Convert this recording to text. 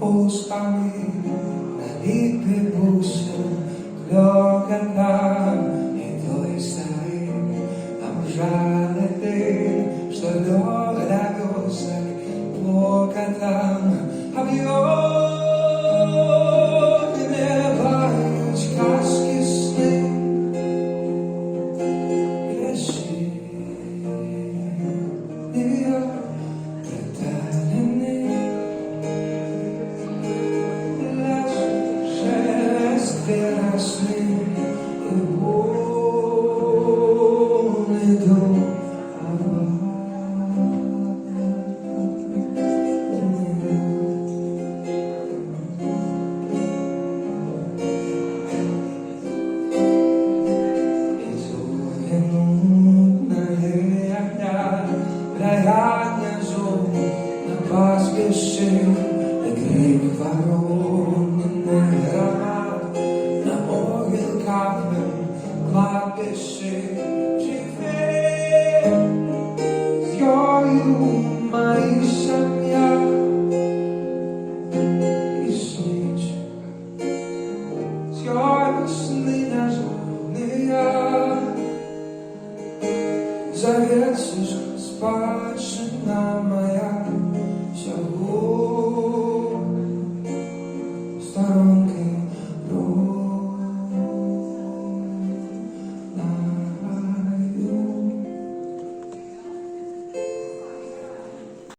устами наліпився кльокотам, і той старий нам жалити, що догадався плакатам, а в його не бають казки сни. Рання зов на пастбищі, де крик ворон.